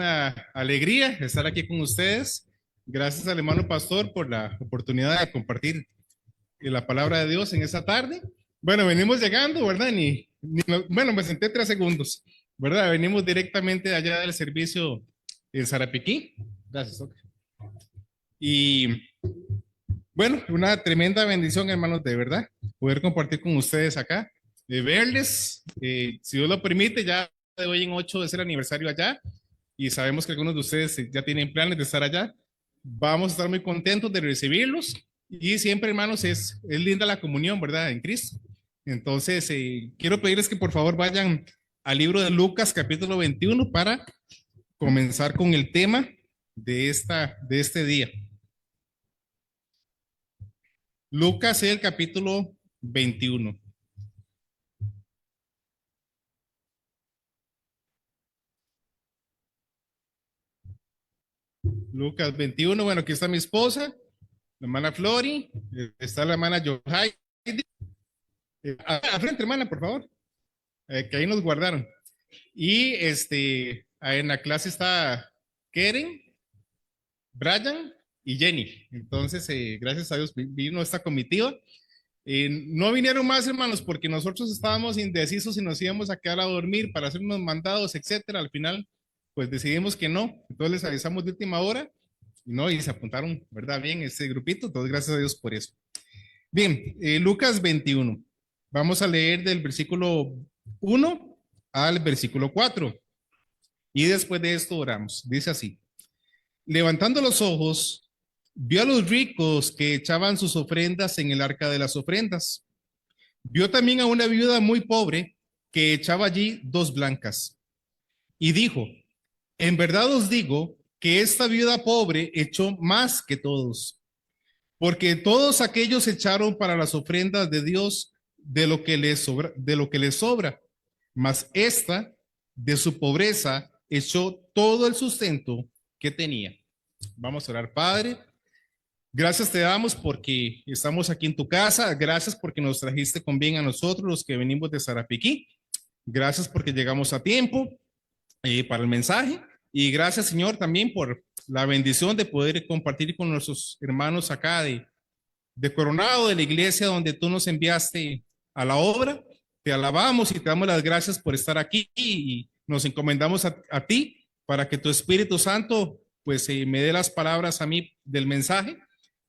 una alegría estar aquí con ustedes. Gracias al hermano pastor por la oportunidad de compartir la palabra de Dios en esta tarde. Bueno, venimos llegando, ¿verdad? Bueno, me senté 3 segundos, ¿verdad? Venimos directamente de allá del servicio en Sarapiquí. Gracias. Ok. Y bueno, una tremenda bendición, hermanos, de verdad, poder compartir con ustedes acá, de verles. Si Dios lo permite, ya de hoy en 8 es el aniversario allá y sabemos que algunos de ustedes ya tienen planes de estar allá. Vamos a estar muy contentos de recibirlos y siempre, hermanos, es linda la comunión, ¿verdad? En Cristo. Entonces, quiero pedirles que por favor vayan al libro de Lucas, capítulo 21, para comenzar con el tema de este día. Lucas, el capítulo 21. Lucas 21, bueno, aquí está mi esposa, la hermana Flori, está la hermana Johaidi. A frente, hermana, por favor, que ahí nos guardaron. Y en la clase está Keren, Brian y Jenny. Entonces, gracias a Dios vino esta comitiva. No vinieron más, hermanos, porque nosotros estábamos indecisos si nos íbamos a quedar a dormir para hacer unos mandados, etcétera. Al final, pues decidimos que no. Entonces les avisamos de última hora, ¿no? Y se apuntaron, ¿verdad? Bien, este grupito. Entonces, gracias a Dios por eso. Bien, Lucas 21. Vamos a leer del versículo 1 al versículo 4. Y después de esto oramos. Dice así: levantando los ojos, vio a los ricos que echaban sus ofrendas en el arca de las ofrendas. Vio también a una viuda muy pobre que echaba allí 2 blancas. Y dijo: en verdad os digo que esta viuda pobre echó más que todos, porque todos aquellos echaron para las ofrendas de Dios de lo que les sobra, mas esta de su pobreza echó todo el sustento que tenía. Vamos a orar. Padre, gracias te damos porque estamos aquí en tu casa. Gracias porque nos trajiste con bien a nosotros los que venimos de Sarapiquí. Gracias porque llegamos a tiempo para el mensaje. Y gracias, Señor, también por la bendición de poder compartir con nuestros hermanos acá de Coronado, de la iglesia donde tú nos enviaste a la obra. Te alabamos y te damos las gracias por estar aquí y nos encomendamos a ti para que tu Espíritu Santo pues me dé las palabras a mí del mensaje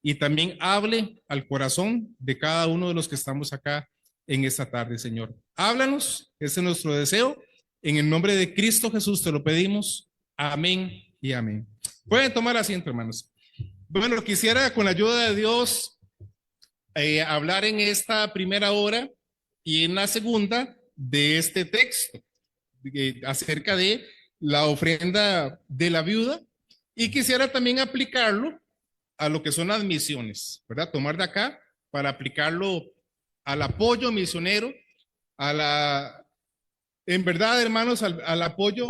y también hable al corazón de cada uno de los que estamos acá en esta tarde, Señor. Háblanos, ese es nuestro deseo. En el nombre de Cristo Jesús te lo pedimos. Amén y amén. Pueden tomar asiento, hermanos. Bueno, quisiera con la ayuda de Dios hablar en esta primera hora y en la segunda de este texto acerca de la ofrenda de la viuda, y quisiera también aplicarlo a lo que son las misiones, ¿verdad? Tomar de acá para aplicarlo al apoyo misionero, en verdad, hermanos, al apoyo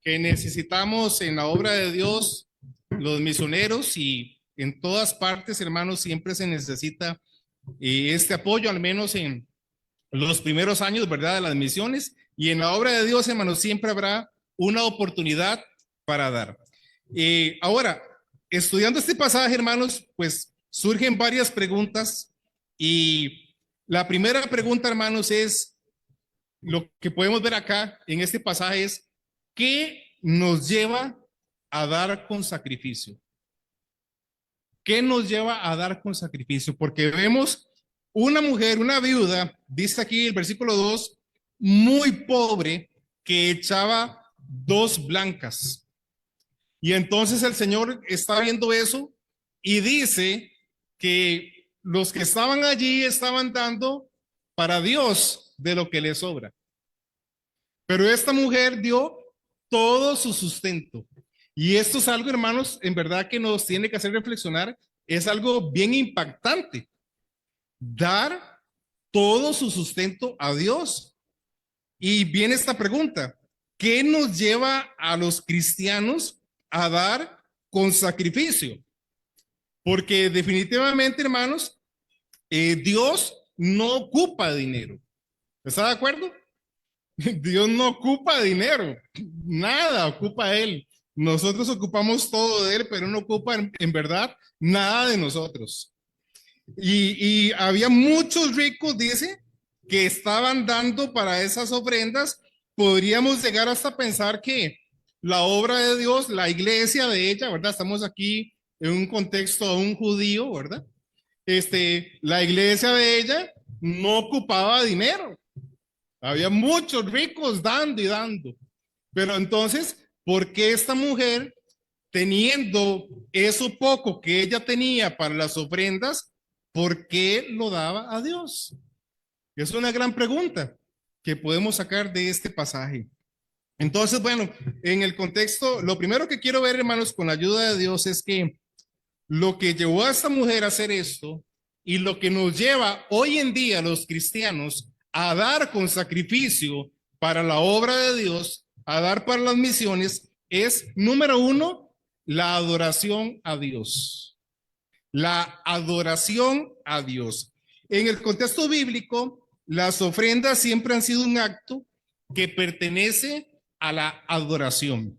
que necesitamos en la obra de Dios, los misioneros, y en todas partes, hermanos, siempre se necesita este apoyo, al menos en los primeros años, ¿verdad?, de las misiones, y en la obra de Dios, hermanos, siempre habrá una oportunidad para dar. Ahora, estudiando este pasaje, hermanos, pues surgen varias preguntas, y la primera pregunta, hermanos, es lo que podemos ver acá en este pasaje es: ¿qué nos lleva a dar con sacrificio? ¿Qué nos lleva a dar con sacrificio? Porque vemos una mujer, una viuda, dice aquí el versículo 2, muy pobre, que echaba 2 blancas. Y entonces el Señor está viendo eso y dice que los que estaban allí estaban dando para Dios de lo que les sobra. Pero esta mujer dio todo su sustento. Y esto es algo, hermanos, en verdad que nos tiene que hacer reflexionar. Es algo bien impactante. Dar todo su sustento a Dios. Y viene esta pregunta: ¿qué nos lleva a los cristianos a dar con sacrificio? Porque definitivamente, hermanos, Dios no ocupa dinero. ¿Está de acuerdo? Dios no ocupa dinero, nada ocupa Él. Nosotros ocupamos todo de Él, pero no ocupa en verdad nada de nosotros. Y había muchos ricos, dice, que estaban dando para esas ofrendas. Podríamos llegar hasta pensar que la obra de Dios, la iglesia de ella, ¿verdad? Estamos aquí en un contexto de un judío, ¿verdad? La iglesia de ella no ocupaba dinero. Había muchos ricos dando y dando. Pero entonces, ¿por qué esta mujer, teniendo eso poco que ella tenía para las ofrendas, por qué lo daba a Dios? Es una gran pregunta que podemos sacar de este pasaje. Entonces, bueno, en el contexto, lo primero que quiero ver, hermanos, con la ayuda de Dios es que lo que llevó a esta mujer a hacer esto y lo que nos lleva hoy en día a los cristianos a dar con sacrificio para la obra de Dios, a dar para las misiones, es, número uno, la adoración a Dios. La adoración a Dios. En el contexto bíblico, las ofrendas siempre han sido un acto que pertenece a la adoración,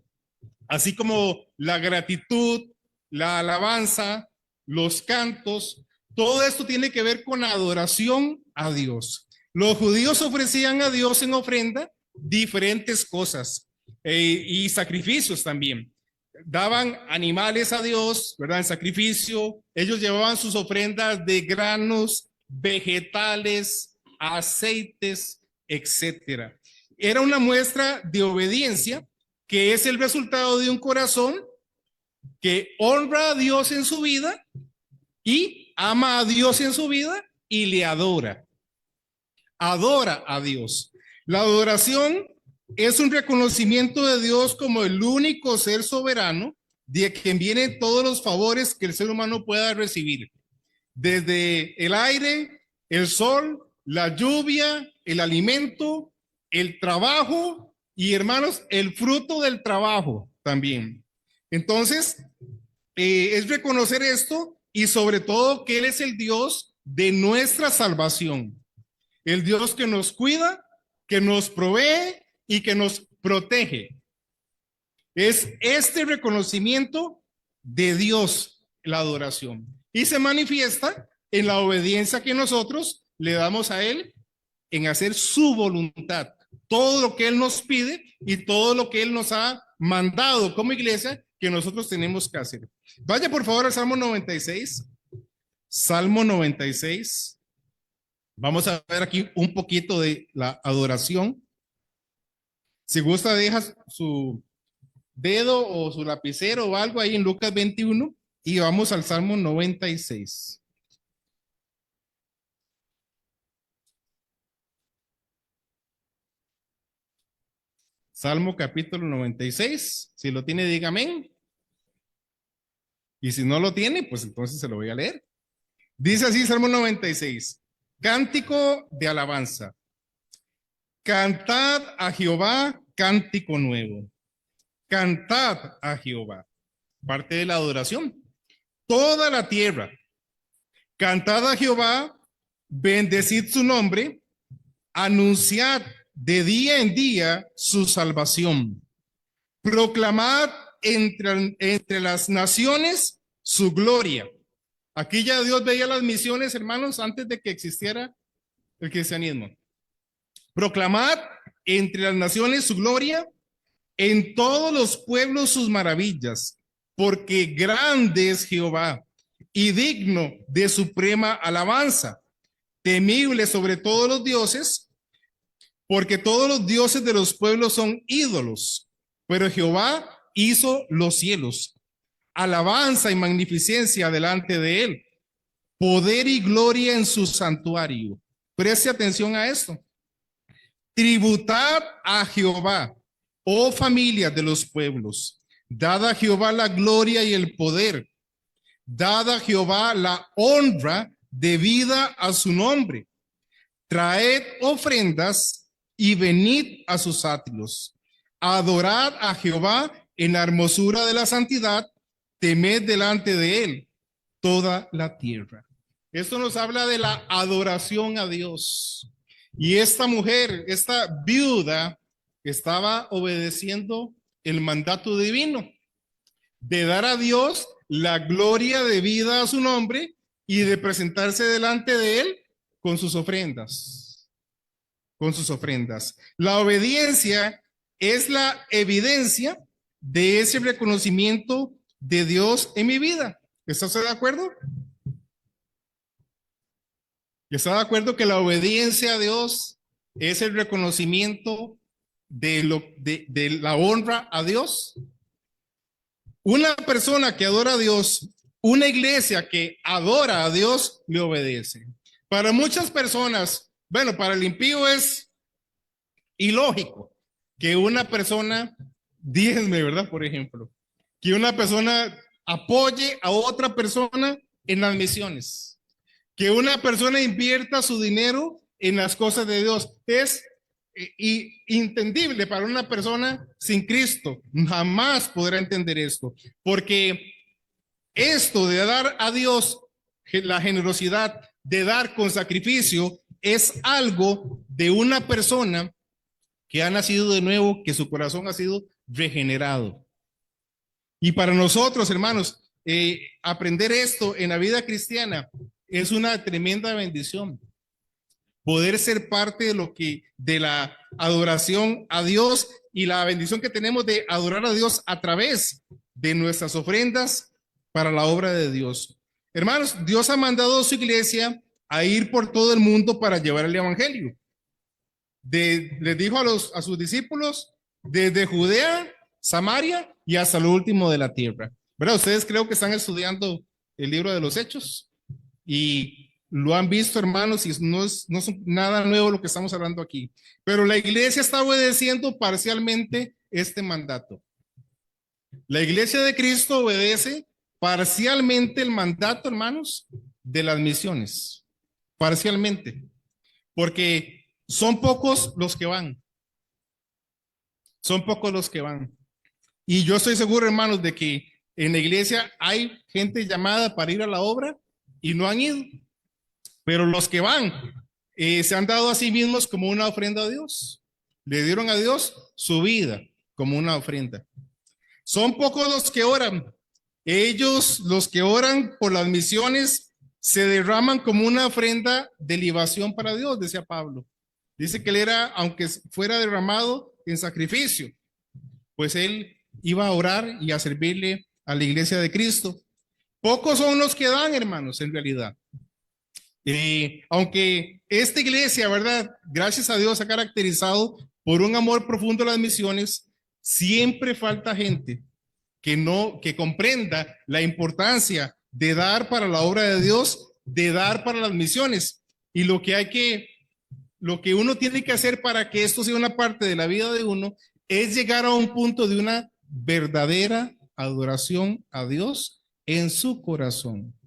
así como la gratitud, la alabanza, los cantos, todo esto tiene que ver con adoración a Dios. Los judíos ofrecían a Dios en ofrenda diferentes cosas y sacrificios también. Daban animales a Dios, ¿verdad? En sacrificio. Ellos llevaban sus ofrendas de granos, vegetales, aceites, etcétera. Era una muestra de obediencia que es el resultado de un corazón que honra a Dios en su vida y ama a Dios en su vida y le adora. Adora a Dios. La adoración es un reconocimiento de Dios como el único ser soberano de quien vienen todos los favores que el ser humano pueda recibir. Desde el aire, el sol, la lluvia, el alimento, el trabajo y, hermanos, el fruto del trabajo también. Entonces, es reconocer esto y sobre todo que Él es el Dios de nuestra salvación. El Dios que nos cuida, que nos provee y que nos protege. Es este reconocimiento de Dios, la adoración. Y se manifiesta en la obediencia que nosotros le damos a Él en hacer su voluntad. Todo lo que Él nos pide y todo lo que Él nos ha mandado como iglesia que nosotros tenemos que hacer. Vaya por favor al Salmo 96. Salmo 96. Vamos a ver aquí un poquito de la adoración. Si gusta, deja su dedo o su lapicero o algo ahí en Lucas 21 y vamos al Salmo 96. Salmo capítulo 96. Si lo tiene, diga amén. Y si no lo tiene, pues entonces se lo voy a leer. Dice así Salmo 96. Cántico de alabanza. Cantad a Jehová cántico nuevo. Cantad a Jehová. Parte de la adoración. Toda la tierra. Cantad a Jehová, bendecid su nombre, anunciad de día en día su salvación. Proclamad entre las naciones su gloria. Aquí ya Dios veía las misiones, hermanos, antes de que existiera el cristianismo. Proclamad entre las naciones su gloria, en todos los pueblos sus maravillas, porque grande es Jehová y digno de suprema alabanza, temible sobre todos los dioses, porque todos los dioses de los pueblos son ídolos, pero Jehová hizo los cielos. Alabanza y magnificencia delante de él, poder y gloria en su santuario. Preste atención a esto. Tributad a Jehová, oh familia de los pueblos. Dad a Jehová la gloria y el poder. Dad a Jehová la honra debida a su nombre. Traed ofrendas y venid a sus atrios. Adorad a Jehová en la hermosura de la santidad. Temed delante de él toda la tierra. Esto nos habla de la adoración a Dios. Y esta mujer, esta viuda, estaba obedeciendo el mandato divino de dar a Dios la gloria debida a su nombre y de presentarse delante de él con sus ofrendas, con sus ofrendas. La obediencia es la evidencia de ese reconocimiento de Dios en mi vida. ¿Está usted de acuerdo? ¿Está de acuerdo que la obediencia a Dios es el reconocimiento de la honra a Dios? Una persona que adora a Dios, una iglesia que adora a Dios, le obedece. Para muchas personas, bueno, para el impío es ilógico que una persona diezme, ¿verdad? Por ejemplo, que una persona apoye a otra persona en las misiones, que una persona invierta su dinero en las cosas de Dios. Es entendible para una persona sin Cristo. Jamás podrá entender esto, porque esto de dar a Dios la generosidad, de dar con sacrificio, es algo de una persona que ha nacido de nuevo, que su corazón ha sido regenerado. Y para nosotros, hermanos, aprender esto en la vida cristiana es una tremenda bendición. Poder ser parte de la adoración a Dios y la bendición que tenemos de adorar a Dios a través de nuestras ofrendas para la obra de Dios. Hermanos, Dios ha mandado a su iglesia a ir por todo el mundo para llevar el evangelio. Les dijo a sus discípulos, desde Judea, Samaria y hasta lo último de la tierra. ¿Verdad? Ustedes creo que están estudiando el libro de los Hechos y lo han visto, hermanos, y no es nada nuevo lo que estamos hablando aquí. Pero la iglesia está obedeciendo parcialmente este mandato. La iglesia de Cristo obedece parcialmente el mandato, hermanos, de las misiones. Parcialmente. Porque son pocos los que van. Son pocos los que van. Y yo estoy seguro, hermanos, de que en la iglesia hay gente llamada para ir a la obra y no han ido. Pero los que van se han dado a sí mismos como una ofrenda a Dios. Le dieron a Dios su vida como una ofrenda. Son pocos los que oran. Ellos, los que oran por las misiones, se derraman como una ofrenda de libación para Dios, decía Pablo. Dice que él era, aunque fuera derramado en sacrificio, pues él iba a orar y a servirle a la iglesia de Cristo. Pocos son los que dan, hermanos, en realidad. Aunque esta iglesia, ¿verdad? Gracias a Dios, ha caracterizado por un amor profundo a las misiones, siempre falta gente que comprenda la importancia de dar para la obra de Dios, de dar para las misiones. Y lo que uno tiene que hacer para que esto sea una parte de la vida de uno es llegar a un punto de una verdadera adoración a Dios en su corazón.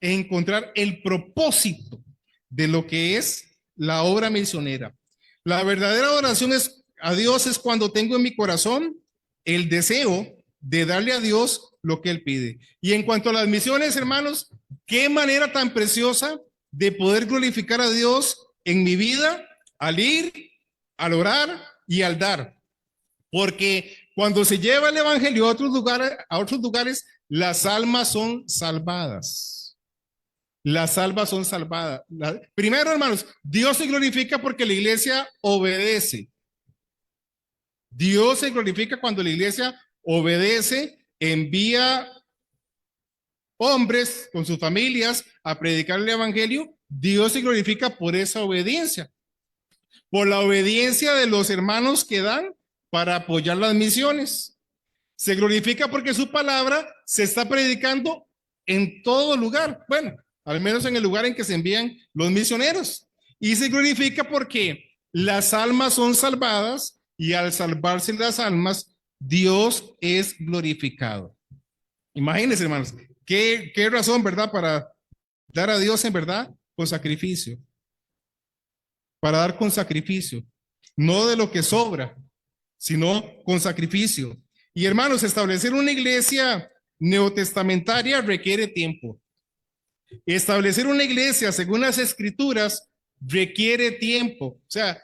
Encontrar el propósito de lo que es la obra misionera. La verdadera adoración a Dios es cuando tengo en mi corazón el deseo de darle a Dios lo que Él pide. Y en cuanto a las misiones, hermanos, qué manera tan preciosa de poder glorificar a Dios en mi vida al ir, al orar y al dar. Porque cuando se lleva el evangelio a otros lugares, las almas son salvadas. Las almas son salvadas. Primero, hermanos, Dios se glorifica porque la iglesia obedece. Dios se glorifica cuando la iglesia obedece, envía hombres con sus familias a predicar el evangelio. Dios se glorifica por esa obediencia, por la obediencia de los hermanos que dan para apoyar las misiones. Se glorifica porque su palabra se está predicando en todo lugar. Bueno, al menos en el lugar en que se envían los misioneros. Y se glorifica porque las almas son salvadas y al salvarse las almas, Dios es glorificado. Imagínense, hermanos, qué razón, ¿verdad? Para dar a Dios en verdad con sacrificio. Para dar con sacrificio. No de lo que sobra, sino con sacrificio. Y hermanos, establecer una iglesia neotestamentaria requiere tiempo. Establecer una iglesia según las escrituras requiere tiempo. O sea,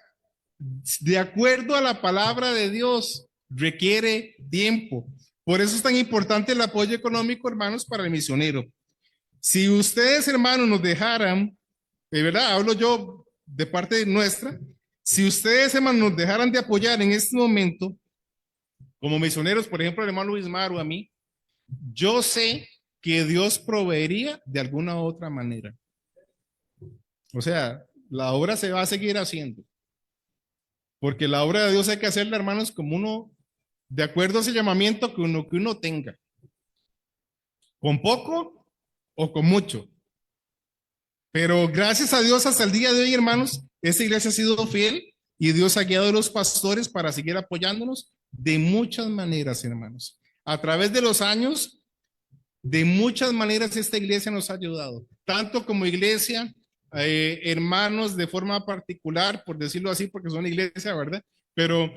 de acuerdo a la palabra de Dios, requiere tiempo. Por eso es tan importante el apoyo económico, hermanos, para el misionero. Si ustedes, hermanos, nos dejaran, de verdad, hablo yo de parte nuestra, si ustedes, hermanos, nos dejaran de apoyar en este momento, como misioneros, por ejemplo, el hermano Luis Mar o a mí, yo sé que Dios proveería de alguna u otra manera. O sea, la obra se va a seguir haciendo. Porque la obra de Dios hay que hacerla, hermanos, como uno, de acuerdo a ese llamamiento que uno tenga. Con poco o con mucho. Pero gracias a Dios hasta el día de hoy, hermanos, esta iglesia ha sido fiel y Dios ha guiado a los pastores para seguir apoyándonos de muchas maneras, hermanos. A través de los años, de muchas maneras esta iglesia nos ha ayudado, tanto como iglesia, hermanos de forma particular, por decirlo así, porque son iglesia, ¿verdad? Pero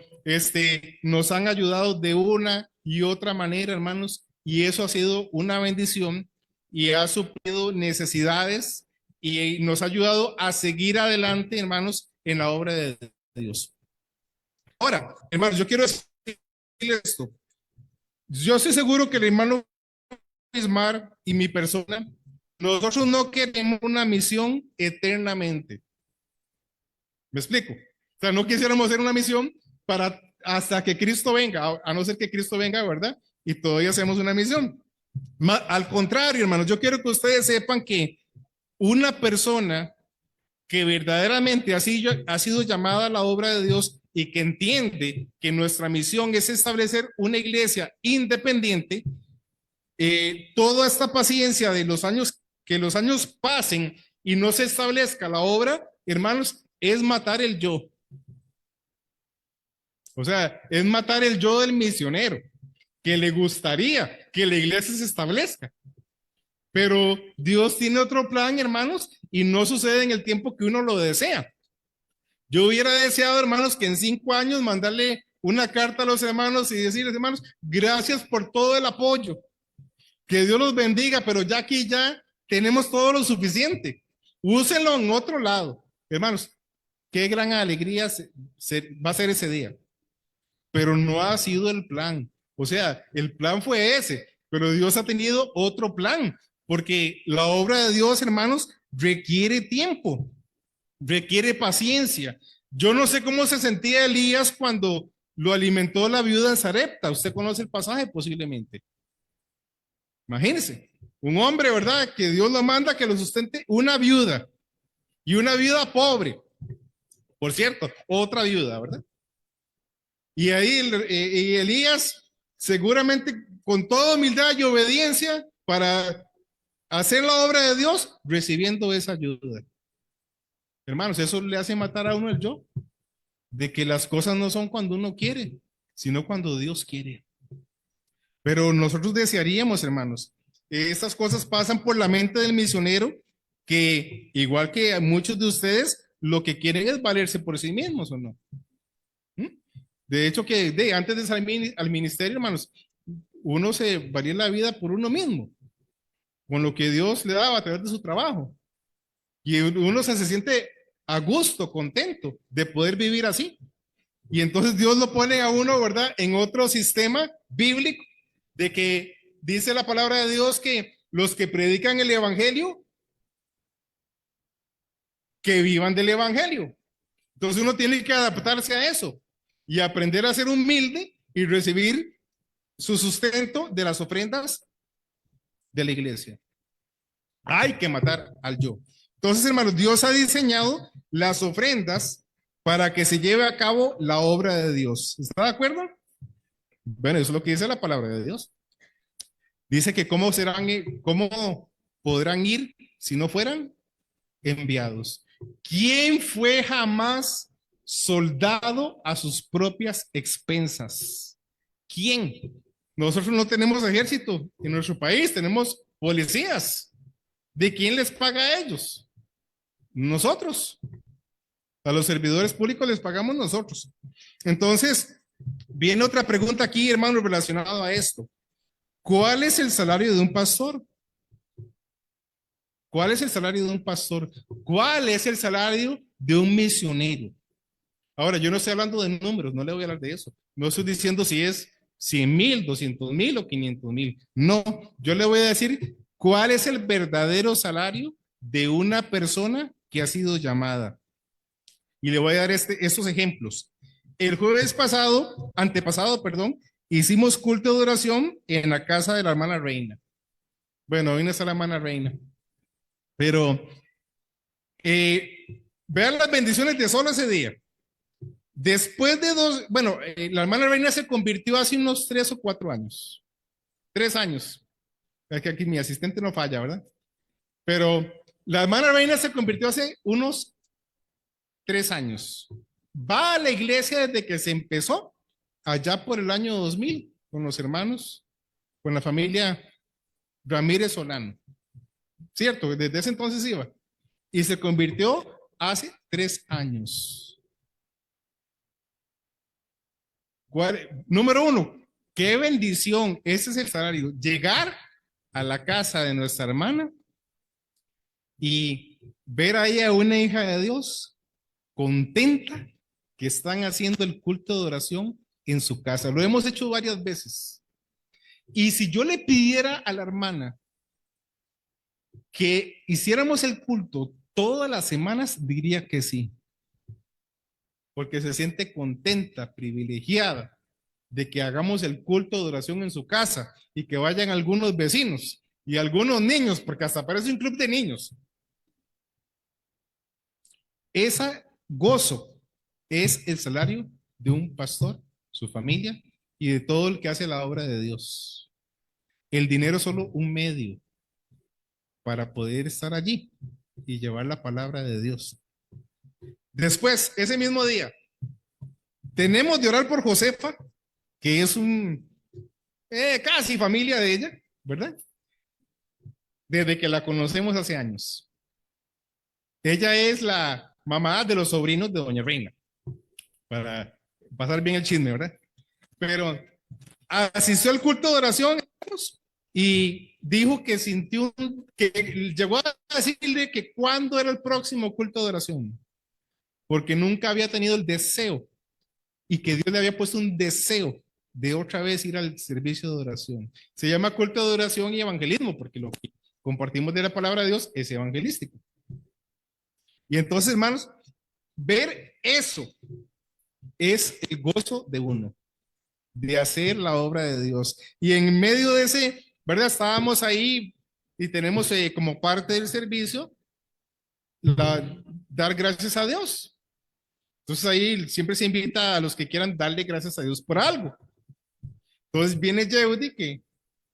nos han ayudado de una y otra manera, hermanos, y eso ha sido una bendición y ha suplido necesidades y nos ha ayudado a seguir adelante, hermanos, en la obra de Dios. Ahora, hermanos, yo quiero decirles esto. Yo estoy seguro que el hermano Ismar y mi persona, nosotros no queremos una misión eternamente. ¿Me explico? O sea, no quisiéramos hacer una misión para hasta que Cristo venga, a no ser que Cristo venga, ¿verdad? Y todavía hacemos una misión. Al contrario, hermanos, yo quiero que ustedes sepan que una persona que verdaderamente ha sido llamada a la obra de Dios y que entiende que nuestra misión es establecer una iglesia independiente, toda esta paciencia de los años, que los años pasen y no se establezca la obra, hermanos, es matar el yo. O sea, es matar el yo del misionero, que le gustaría que la iglesia se establezca. Pero Dios tiene otro plan, hermanos, y no sucede en el tiempo que uno lo desea. Yo hubiera deseado, hermanos, que en 5 años mandarle una carta a los hermanos y decirles, hermanos, gracias por todo el apoyo. Que Dios los bendiga, pero ya aquí ya tenemos todo lo suficiente. Úsenlo en otro lado. Hermanos, qué gran alegría va a ser ese día. Pero no ha sido el plan. O sea, el plan fue ese, pero Dios ha tenido otro plan, porque la obra de Dios, hermanos, requiere tiempo, requiere paciencia. Yo no sé cómo se sentía Elías cuando lo alimentó la viuda en Sarepta. Usted conoce el pasaje posiblemente. Imagínense, un hombre, ¿verdad? Que Dios lo manda que lo sustente una viuda y una viuda pobre. Por cierto, otra viuda, ¿verdad? Y ahí y Elías, seguramente con toda humildad y obediencia para hacer la obra de Dios, recibiendo esa ayuda. Hermanos, eso le hace matar a uno el yo, de que las cosas no son cuando uno quiere, sino cuando Dios quiere. Pero nosotros desearíamos, hermanos, estas cosas pasan por la mente del misionero, que igual que a muchos de ustedes, lo que quieren es valerse por sí mismos, ¿o no? De hecho, que antes de salir al ministerio, hermanos, uno se valía la vida por uno mismo, con lo que Dios le daba a través de su trabajo. Y uno se siente a gusto, contento de poder vivir así. Y entonces Dios lo pone a uno, ¿verdad?, en otro sistema bíblico, de que dice la palabra de Dios que los que predican el evangelio, que vivan del evangelio. Entonces uno tiene que adaptarse a eso y aprender a ser humilde y recibir su sustento de las ofrendas de la iglesia. Hay que matar al yo. Entonces, hermanos, Dios ha diseñado las ofrendas para que se lleve a cabo la obra de Dios. ¿Está de acuerdo? Bueno, eso es lo que dice la palabra de Dios. Dice que cómo podrán ir si no fueran enviados. ¿Quién fue jamás soldado a sus propias expensas? ¿Quién? Nosotros no tenemos ejército en nuestro país, tenemos policías. ¿De quién les paga a ellos? Nosotros. A los servidores públicos les pagamos nosotros. Entonces, viene otra pregunta aquí, hermano, relacionado a esto. ¿Cuál es el salario de un pastor? ¿Cuál es el salario de un pastor? ¿Cuál es el salario de un misionero. Ahora, yo no estoy hablando de números, no le voy a hablar de eso. No estoy diciendo si es 100,000, 200,000 o 500,000. No, yo le voy a decir cuál es el verdadero salario de una persona que ha sido llamada. Y le voy a dar estos ejemplos. El jueves pasado, antepasado, perdón, hicimos culto de oración en la casa de la hermana Reina. Bueno, hoy no está la hermana Reina, pero vean las bendiciones de solo ese día. Después de la hermana Reina se convirtió hace unos 3 o 4 años. 3 años. Es que aquí mi asistente no falla, ¿verdad? Pero la hermana Reina se convirtió hace unos 3 años. Va a la iglesia desde que se empezó, allá por el año 2000, con los hermanos, con la familia Ramírez Solano. Cierto, desde ese entonces iba. Y se convirtió hace 3 años. Número uno, qué bendición, ese es el salario, llegar a la casa de nuestra hermana y ver ahí a una hija de Dios contenta que están haciendo el culto de oración en su casa. Lo hemos hecho varias veces. Y si yo le pidiera a la hermana que hiciéramos el culto todas las semanas, diría que sí, porque se siente contenta, privilegiada de que hagamos el culto de oración en su casa y que vayan algunos vecinos y algunos niños, porque hasta parece un club de niños. Ese gozo es el salario de un pastor, su familia y de todo el que hace la obra de Dios. El dinero es solo un medio para poder estar allí y llevar la palabra de Dios. Después, ese mismo día, tenemos de orar por Josefa, que es casi familia de ella, ¿verdad? Desde que la conocemos hace años. Ella es la mamá de los sobrinos de Doña Reina, para pasar bien el chisme, ¿verdad? Pero asistió al culto de oración y dijo que sintió, que llegó a decirle que cuándo era el próximo culto de oración, porque nunca había tenido el deseo y que Dios le había puesto un deseo de otra vez ir al servicio de oración. Se llama culto de oración y evangelismo, porque lo que compartimos de la palabra de Dios es evangelístico. Y entonces, hermanos, ver eso es el gozo de uno, de hacer la obra de Dios. Y en medio de ese, ¿verdad? Estábamos ahí y tenemos como parte del servicio dar gracias a Dios. Entonces ahí siempre se invita a los que quieran darle gracias a Dios por algo. Entonces viene Yehudy, que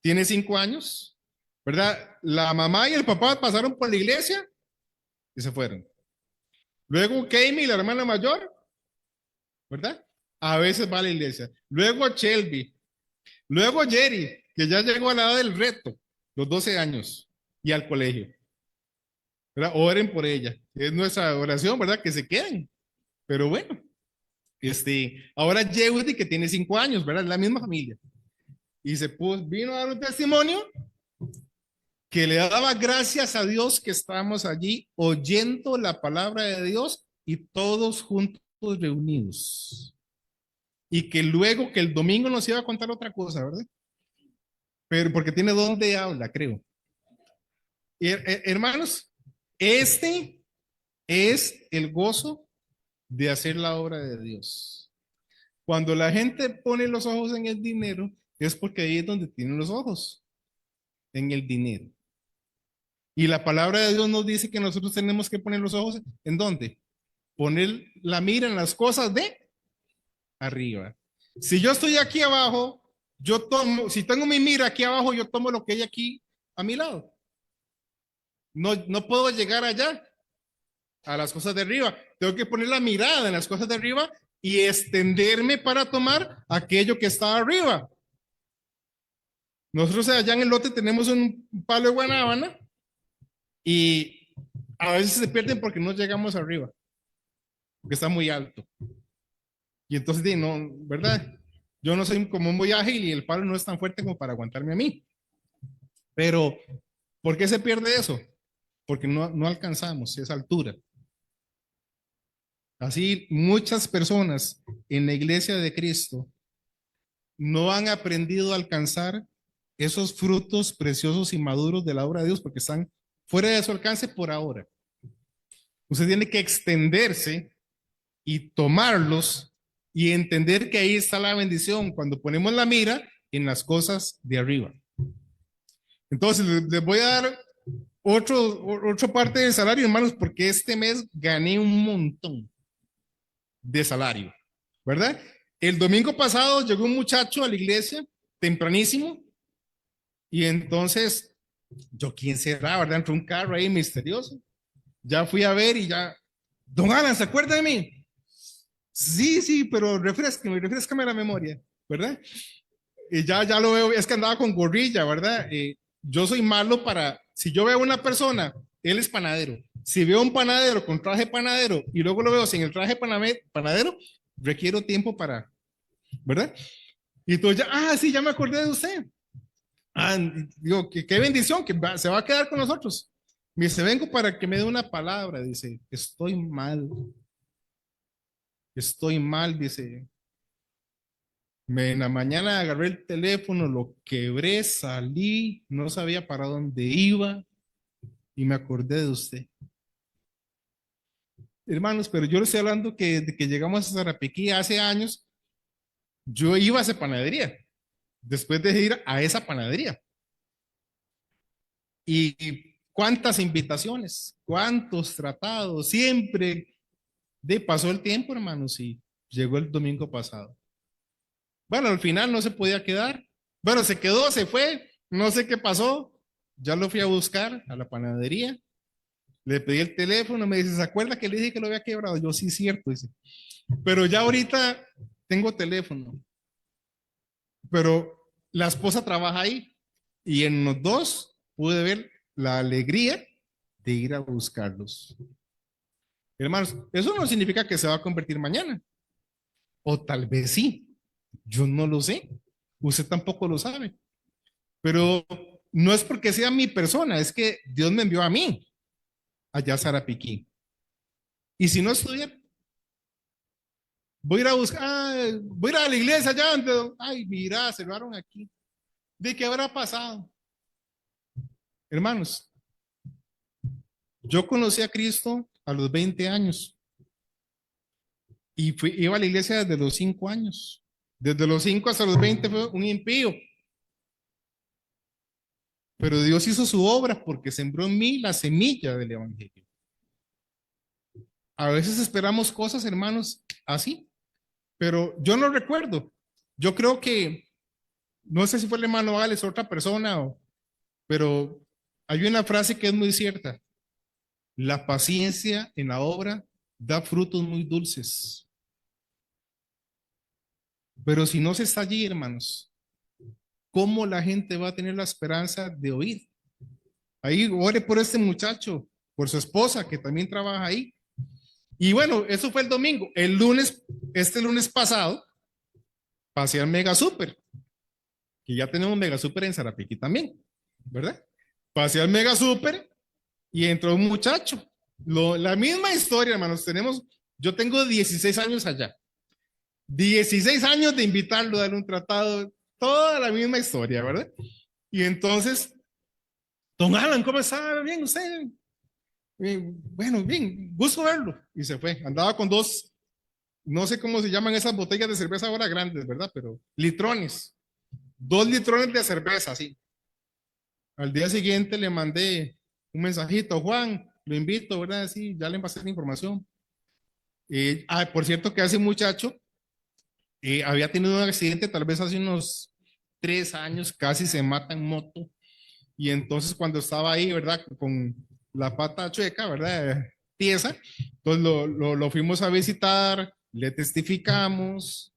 tiene 5 años, ¿verdad? La mamá y el papá pasaron por la iglesia y se fueron. Luego Kami, la hermana mayor, ¿verdad? A veces va a la iglesia. Luego Shelby. Luego Jerry, que ya llegó a la edad del reto, los 12 años, y al colegio. ¿Verdad? Oren por ella. Es nuestra oración, ¿verdad? Que se queden. Pero bueno, ahora Yehudy, que tiene 5 años, ¿verdad? Es la misma familia. Y vino a dar un testimonio que le daba gracias a Dios que estábamos allí oyendo la palabra de Dios y todos juntos reunidos. Y que luego que el domingo nos iba a contar otra cosa, ¿verdad? Pero porque tiene donde habla, creo. Hermanos, este es el gozo de hacer la obra de Dios. Cuando la gente pone los ojos en el dinero, es porque ahí es donde tienen los ojos, en el dinero. Y la palabra de Dios nos dice que nosotros tenemos que poner los ojos ¿en dónde? Poner la mira en las cosas de arriba. Si yo estoy aquí abajo, si tengo mi mira aquí abajo, yo tomo lo que hay aquí a mi lado. No puedo llegar allá a las cosas de arriba. Tengo que poner la mirada en las cosas de arriba y extenderme para tomar aquello que está arriba. Nosotros allá en el lote tenemos un palo de guanábana y a veces se pierden porque no llegamos arriba, porque está muy alto. Y entonces, no, ¿verdad? Yo no soy como muy ágil y el palo no es tan fuerte como para aguantarme a mí. Pero, ¿por qué se pierde eso? Porque no alcanzamos esa altura. Así, muchas personas en la iglesia de Cristo no han aprendido a alcanzar esos frutos preciosos y maduros de la obra de Dios porque están fuera de su alcance por ahora. Usted tiene que extenderse y tomarlos y entender que ahí está la bendición cuando ponemos la mira en las cosas de arriba. Entonces, les voy a dar otra parte del salario, hermanos, porque este mes gané un montón de salario, ¿verdad? El domingo pasado llegó un muchacho a la iglesia tempranísimo y entonces yo, ¿quién será, verdad? Entró un carro ahí misterioso. Ya fui a ver y ya, don Alan, ¿se acuerda de mí? Sí, sí, pero refrescame la memoria, ¿verdad? Y ya lo veo, es que andaba con gorrilla, ¿verdad? Yo soy malo para, si yo veo a una persona, él es panadero. Si veo a un panadero con traje panadero y luego lo veo sin el traje panadero, requiero tiempo para, ¿verdad? Y entonces ya, sí, ya me acordé de usted. Digo, qué bendición, se va a quedar con nosotros. Me dice, vengo para que me dé una palabra. Dice, estoy mal, dice. En la mañana agarré el teléfono, lo quebré, salí, no sabía para dónde iba y me acordé de usted. Hermanos, pero yo le estoy hablando que desde que llegamos a Zarapiquí hace años, yo iba a esa panadería, después de ir a esa panadería. Y cuántas invitaciones, cuántos tratados, siempre pasó el tiempo, hermanos, y llegó el domingo pasado. Bueno, al final no se podía quedar. Bueno, se quedó, se fue, no sé qué pasó. Ya lo fui a buscar a la panadería, le pedí el teléfono, me dice, ¿se acuerda que le dije que lo había quebrado? Yo, sí, cierto, dice. Pero ya ahorita tengo teléfono, pero la esposa trabaja ahí y en los dos pude ver la alegría de ir a buscarlos. Hermanos, eso no significa que se va a convertir mañana, o tal vez sí, yo no lo sé, usted tampoco lo sabe, pero no es porque sea mi persona, es que Dios me envió a mí, allá a Sarapiquí. Y si no estuviera, voy a ir a buscar, voy a ir a la iglesia allá donde, ay, mira, cerraron aquí. ¿De qué habrá pasado? Hermanos, yo conocí a Cristo a los 20 años y iba a la iglesia desde los 5 años. Desde los 5 hasta los 20 fue un impío. Pero Dios hizo su obra porque sembró en mí la semilla del evangelio. A veces esperamos cosas, hermanos, así, pero yo no recuerdo. Yo creo que, no sé si fue el hermano Alex o otra persona, pero hay una frase que es muy cierta. La paciencia en la obra da frutos muy dulces. Pero si no se está allí, hermanos, ¿cómo la gente va a tener la esperanza de oír? Ahí ore por este muchacho, por su esposa que también trabaja ahí. Y bueno, eso fue el domingo. El lunes, este lunes pasado, pasé al Mega Super, que ya tenemos Mega Super en Sarapiquí también, ¿verdad? Pasé al Mega Super y entró un muchacho. La misma historia, hermanos. Yo tengo 16 años allá. 16 años de invitarlo a dar un tratado, toda la misma historia, ¿verdad? Y entonces, don Alan, ¿cómo está? Bien, usted. Bueno, bien, gusto verlo. Y se fue. Andaba con dos, no sé cómo se llaman esas botellas de cerveza ahora grandes, ¿verdad? Pero litrones. 2 litrones de cerveza, sí. Al día siguiente le mandé un mensajito, Juan, lo invito, ¿verdad? Sí, ya le pasé la información. Por cierto, que ese muchacho había tenido un accidente tal vez hace unos 3 años, casi se mata en moto. Y entonces cuando estaba ahí, ¿verdad? Con la pata chueca, ¿verdad? Tiesa, entonces lo fuimos a visitar, le testificamos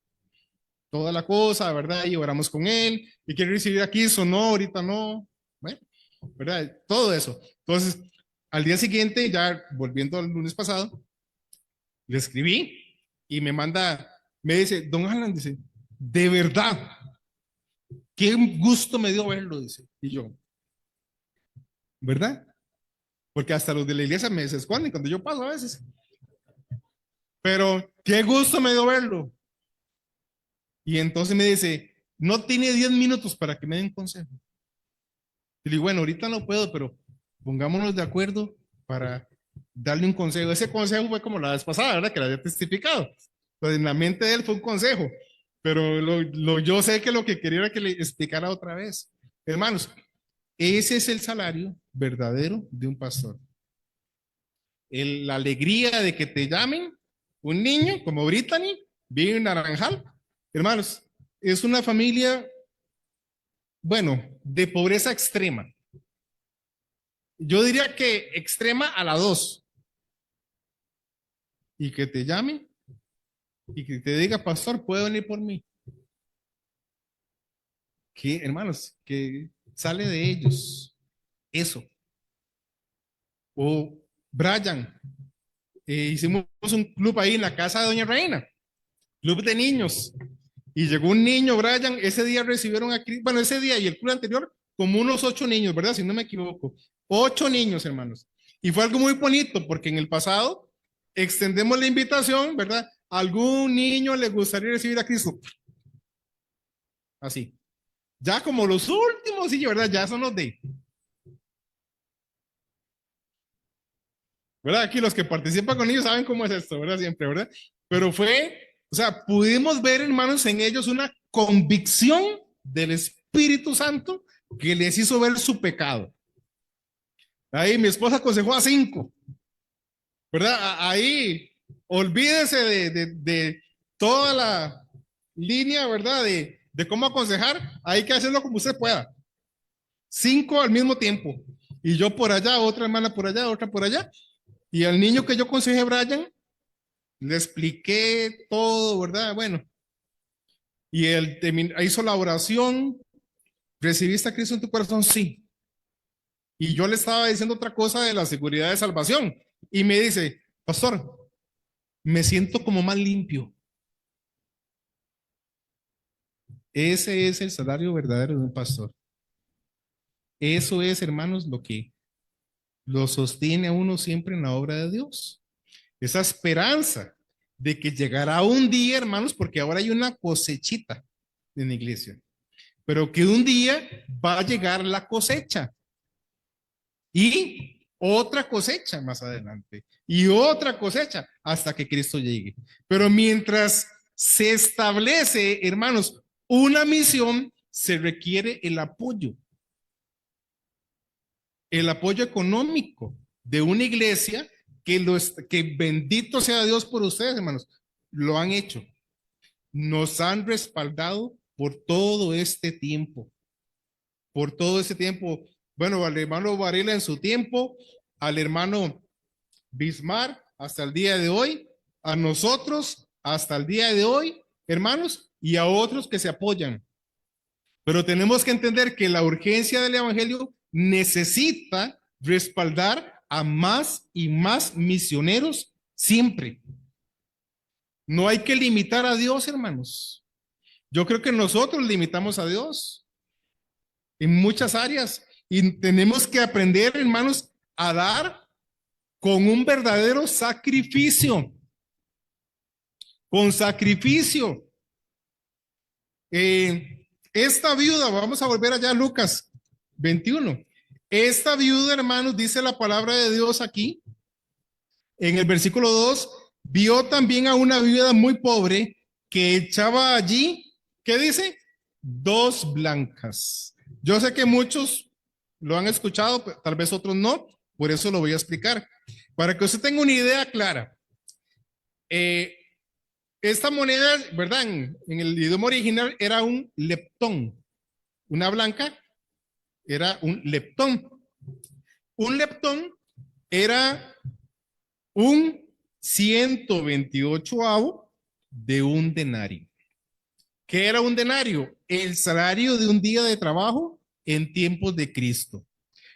toda la cosa, ¿verdad? Y oramos con él. Y quiere recibir aquí, no, ahorita no. Bueno, ¿verdad? Todo eso. Entonces, al día siguiente, ya volviendo al lunes pasado, le escribí y me dice, don Alan, dice, de verdad, qué gusto me dio verlo, dice. Y yo, ¿verdad? Porque hasta los de la iglesia me se esconden cuando yo paso a veces. pero qué gusto me dio verlo. Y entonces me dice, no tiene 10 minutos para que me den consejo. Y le digo, bueno, ahorita no puedo, pero pongámonos de acuerdo para darle un consejo. Ese consejo fue como la vez pasada, ¿verdad? Que la había testificado. Pues en la mente de él fue un consejo, pero yo sé que lo que quería era que le explicara otra vez. Hermanos, ese es el salario verdadero de un pastor. La alegría de que te llamen un niño como Brittany, vive en Naranjal. Hermanos, es una familia, bueno, de pobreza extrema. Yo diría que extrema a la 2. Y que te llame y que te diga, pastor, ¿puede venir por mí? Que, hermanos, que sale de ellos eso. O Brian, hicimos un club ahí en la casa de Doña Reina, club de niños. Y llegó un niño, Brian, ese día recibieron aquí, bueno, ese día y el club anterior, como unos 8 niños, ¿verdad? Si no me equivoco. 8 niños, hermanos. Y fue algo muy bonito, porque en el pasado extendemos la invitación, ¿verdad? ¿A algún niño le gustaría recibir a Cristo? Así. Ya como los últimos, sí, ¿verdad? Ya son los de, ¿verdad? Aquí los que participan con ellos saben cómo es esto, ¿verdad? Siempre, ¿verdad? Pero fue, o sea, pudimos ver, hermanos, en ellos una convicción del Espíritu Santo que les hizo ver su pecado. Ahí mi esposa aconsejó a 5, ¿verdad? Ahí, olvídese de toda la línea, ¿verdad? De cómo aconsejar, hay que hacerlo como usted pueda. 5 al mismo tiempo. Y yo por allá, otra hermana por allá, otra por allá. Y al niño que yo aconsejé, Brian, le expliqué todo, ¿verdad? Bueno, y él hizo la oración, ¿recibiste a Cristo en tu corazón? Sí. Y yo le estaba diciendo otra cosa de la seguridad de salvación. Y me dice, pastor, me siento como más limpio. Ese es el salario verdadero de un pastor. Eso es, hermanos, lo que lo sostiene a uno siempre en la obra de Dios. Esa esperanza de que llegará un día, hermanos, porque ahora hay una cosechita en la iglesia, pero que un día va a llegar la cosecha y otra cosecha más adelante y otra cosecha hasta que Cristo llegue. Pero mientras se establece, hermanos, una misión, se requiere el apoyo económico de una iglesia que bendito sea Dios por ustedes, hermanos, lo han hecho. Nos han respaldado por todo este tiempo. Bueno, al hermano Varela en su tiempo, al hermano Bismar hasta el día de hoy, a nosotros hasta el día de hoy, hermanos, y a otros que se apoyan. Pero tenemos que entender que la urgencia del evangelio necesita respaldar a más y más misioneros siempre. No hay que limitar a Dios, hermanos. Yo creo que nosotros limitamos a Dios en muchas áreas y tenemos que aprender, hermanos, a dar con un verdadero sacrificio, con sacrificio. Esta viuda, vamos a volver allá a Lucas 21. Esta viuda, hermanos, dice la palabra de Dios aquí, en el versículo 2, vio también a una viuda muy pobre que echaba allí, ¿qué dice? 2 blancas. Yo sé que muchos lo han escuchado, tal vez otros no, por eso lo voy a explicar. Para que usted tenga una idea clara, esta moneda, ¿verdad? En el idioma original era un leptón. Una blanca era un leptón. Un leptón era un 128avo de un denario. ¿Qué era un denario? El salario de un día de trabajo en tiempos de Cristo.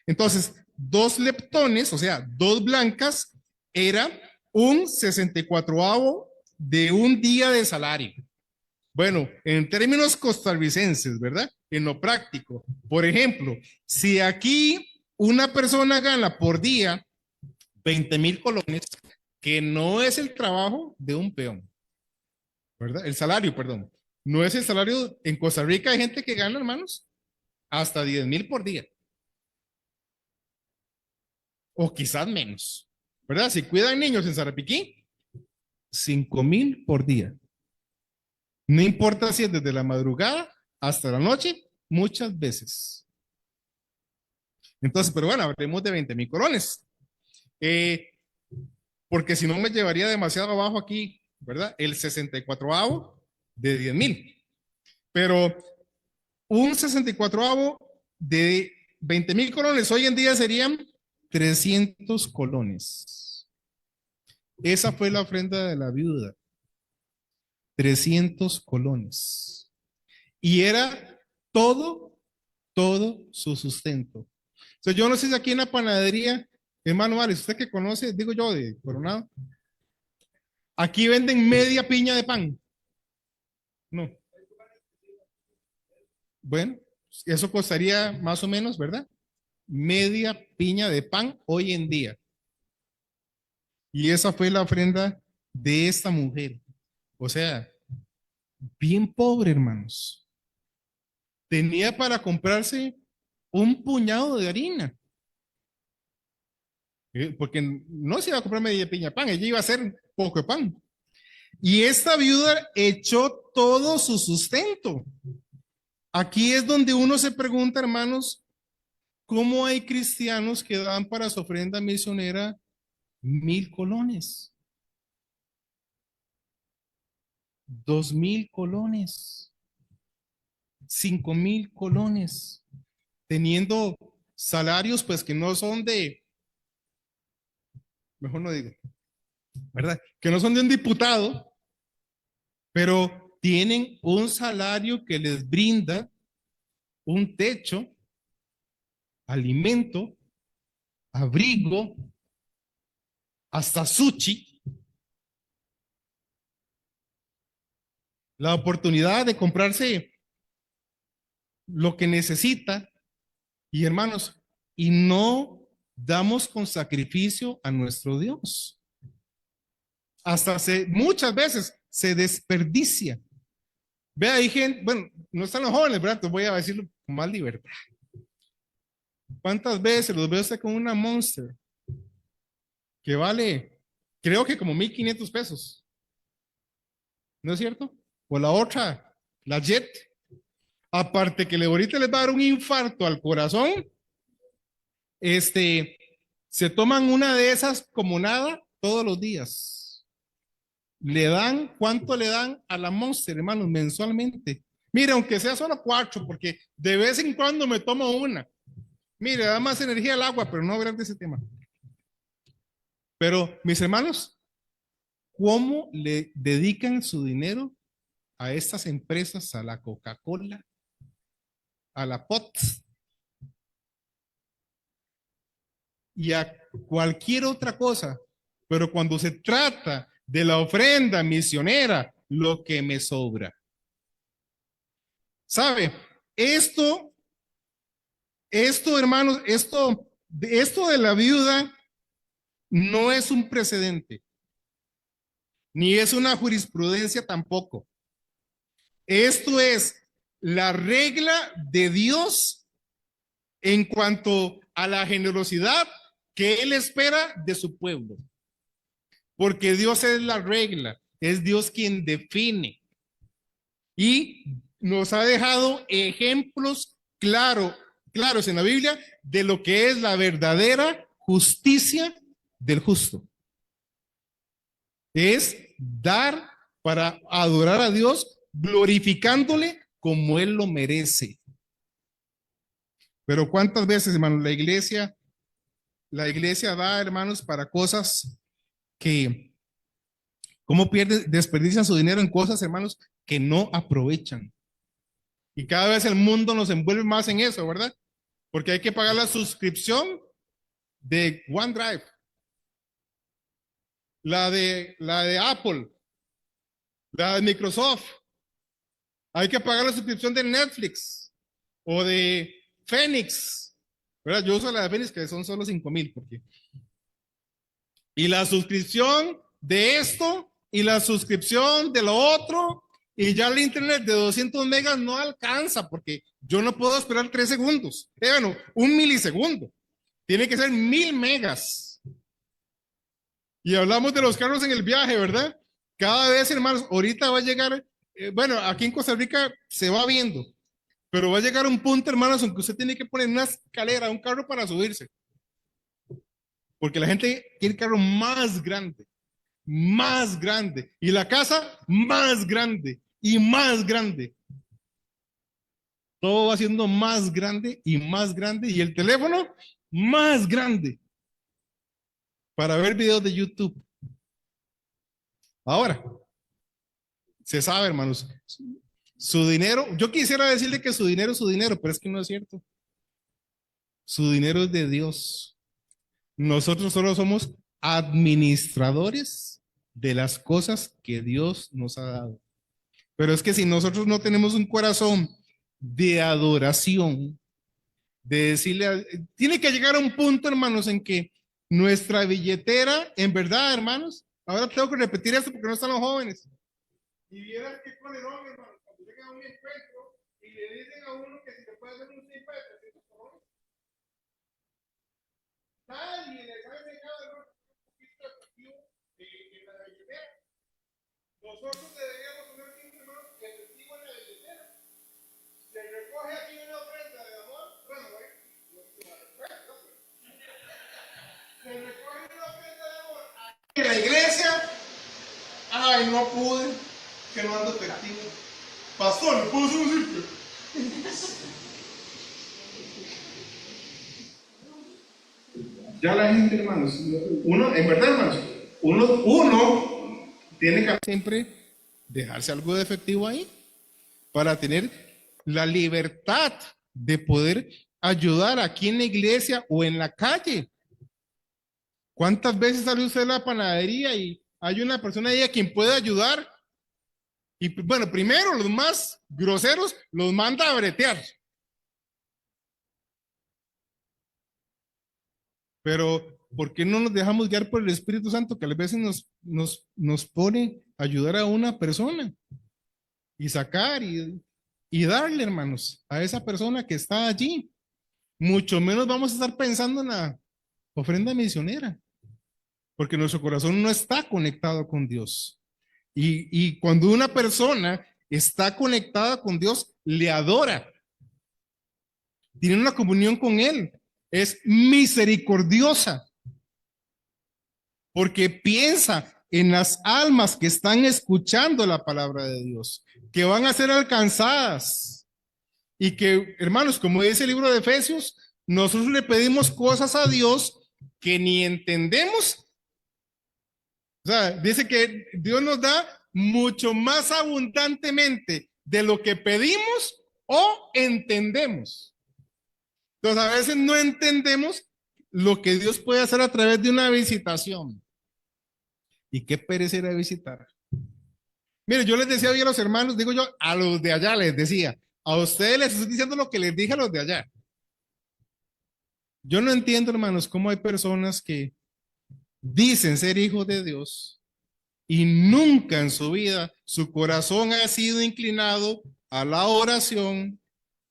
Entonces, 2 leptones, o sea, 2 blancas, era un 64avo de un día de salario. Bueno, en términos costarricenses, ¿verdad? En lo práctico. Por ejemplo, si aquí una persona gana por día 20,000 colones, que no es el trabajo de un peón, ¿verdad? El salario, perdón. No es el salario. En Costa Rica hay gente que gana, hermanos, hasta 10,000 por día, o quizás menos, ¿verdad? Si cuidan niños en Sarapiquí, 5,000 por día. No importa si es desde la madrugada hasta la noche, muchas veces. Entonces, pero bueno, hablemos de 20,000 colones. Eh, porque si no me llevaría demasiado abajo aquí, ¿verdad? El 64avo de 10,000. Pero un 64avo de 20,000 colones hoy en día serían 300 colones. Esa fue la ofrenda de la viuda. 300 colones. Y era todo su sustento. Entonces, yo no sé si aquí en la panadería, hermano Alex, usted que conoce, digo yo, de Coronado, aquí venden media piña de pan. No. Bueno, eso costaría más o menos, ¿verdad? Media piña de pan hoy en día. Y esa fue la ofrenda de esta mujer. O sea, bien pobre, hermanos. Tenía para comprarse un puñado de harina. Porque no se iba a comprar media piña de pan, ella iba a hacer poco de pan. Y esta viuda echó todo su sustento. Aquí es donde uno se pregunta, hermanos, ¿cómo hay cristianos que dan para su ofrenda misionera 1,000 colones? 2,000 colones, 5,000 colones, teniendo salarios pues que no son de, mejor no digo, ¿verdad? Que no son de un diputado, pero tienen un salario que les brinda un techo, alimento, abrigo, hasta sushi, la oportunidad de comprarse lo que necesita. Y hermanos, y no damos con sacrificio a nuestro Dios. Hasta muchas veces se desperdicia. Ve ahí gente, bueno, no están los jóvenes, ¿verdad? Entonces voy a decirlo con más libertad. ¿Cuántas veces los veo usted con una Monster que vale, creo que como 1,500 pesos? ¿No es cierto? O la otra, la Jet. Aparte que ahorita les va a dar un infarto al corazón, se toman una de esas como nada todos los días. Le dan, ¿cuánto le dan a la Monster, hermanos, mensualmente? Mire, aunque sea solo 4, porque de vez en cuando me tomo una. Mire, da más energía al agua, pero no hablar de ese tema. Pero, mis hermanos, ¿cómo le dedican su dinero a estas empresas, a la Coca-Cola, a la POTS y a cualquier otra cosa? Pero cuando se trata de la ofrenda misionera, lo que me sobra. ¿Sabe? Esto, hermanos, esto de la viuda no es un precedente, ni es una jurisprudencia tampoco. Esto es la regla de Dios en cuanto a la generosidad que Él espera de su pueblo. Porque Dios es la regla, es Dios quien define. Y nos ha dejado ejemplos claros en la Biblia de lo que es la verdadera justicia del justo. Es dar para adorar a Dios, glorificándole como Él lo merece. Pero cuántas veces, hermanos, la iglesia da, hermanos, para cosas que, ¿cómo desperdician su dinero en cosas, hermanos, que no aprovechan? Y cada vez el mundo nos envuelve más en eso, ¿verdad? Porque hay que pagar la suscripción de OneDrive, la de Apple, la de Microsoft. Hay que pagar la suscripción de Netflix o de Phoenix, ¿verdad? Yo uso la de Phoenix, que son solo 5,000, porque Y la suscripción de esto y la suscripción de lo otro. Y ya el internet de 200 megas no alcanza porque yo no puedo esperar 3 segundos. Bueno, un milisegundo. Tiene que ser 1000 megas. Y hablamos de los carros en el viaje, ¿verdad? Cada vez, hermanos, ahorita va a llegar, bueno, aquí en Costa Rica se va viendo, pero va a llegar un punto, hermanos, en que usted tiene que poner una escalera, un carro para subirse. Porque la gente quiere carro más grande, y la casa más grande y más grande. Todo va siendo más grande y más grande, y el teléfono más grande para ver videos de YouTube. Ahora, se sabe, hermanos, su dinero, yo quisiera decirle que su dinero es su dinero, pero es que no es cierto. Su dinero es de Dios. Nosotros solo somos administradores de las cosas que Dios nos ha dado. Pero es que si nosotros no tenemos un corazón de adoración, de decirle, tiene que llegar a un punto, hermanos, en que nuestra billetera, en verdad, hermanos, ahora tengo que repetir esto porque no están los jóvenes. Y vieras que con el hombre, hermanos, cuando llega a un encuentro y le dicen a uno que si le puede hacer un tipo de 300 colones, nadie les ha enseñado un poquito de efectivo en la billetera. Nosotros deberíamos tener siempre, hermanos, efectivo en la billetera. Se recoge aquí una ofrenda de amor, bueno, se recoge una ofrenda de amor aquí en la iglesia. Ay, no pude, que no ando efectivo. Pastor, ¿me puedo hacer un simple? Ya la gente, hermanos, uno, en verdad, hermanos, uno tiene que siempre dejarse algo de efectivo ahí para tener la libertad de poder ayudar aquí en la iglesia o en la calle. ¿Cuántas veces sale usted a la panadería y hay una persona ahí a quien puede ayudar? Y bueno, primero los más groseros los manda a bretear. Pero, ¿por qué no nos dejamos guiar por el Espíritu Santo que a veces nos pone a ayudar a una persona y sacar y darle, hermanos, a esa persona que está allí? Mucho menos vamos a estar pensando en la ofrenda misionera, porque nuestro corazón no está conectado con Dios. Y cuando una persona está conectada con Dios, le adora, tiene una comunión con Él, es misericordiosa, porque piensa en las almas que están escuchando la palabra de Dios, que van a ser alcanzadas. Y que, hermanos, como dice el libro de Efesios, nosotros le pedimos cosas a Dios que ni entendemos. O sea, dice que Dios nos da mucho más abundantemente de lo que pedimos o entendemos. Entonces, a veces no entendemos lo que Dios puede hacer a través de una visitación. ¿Y qué perecerá visitar? Mire, yo les decía hoy a los hermanos, digo yo, a los de allá les decía, a ustedes les estoy diciendo lo que les dije a los de allá. Yo no entiendo, hermanos, cómo hay personas que dicen ser hijos de Dios y nunca en su vida su corazón ha sido inclinado a la oración,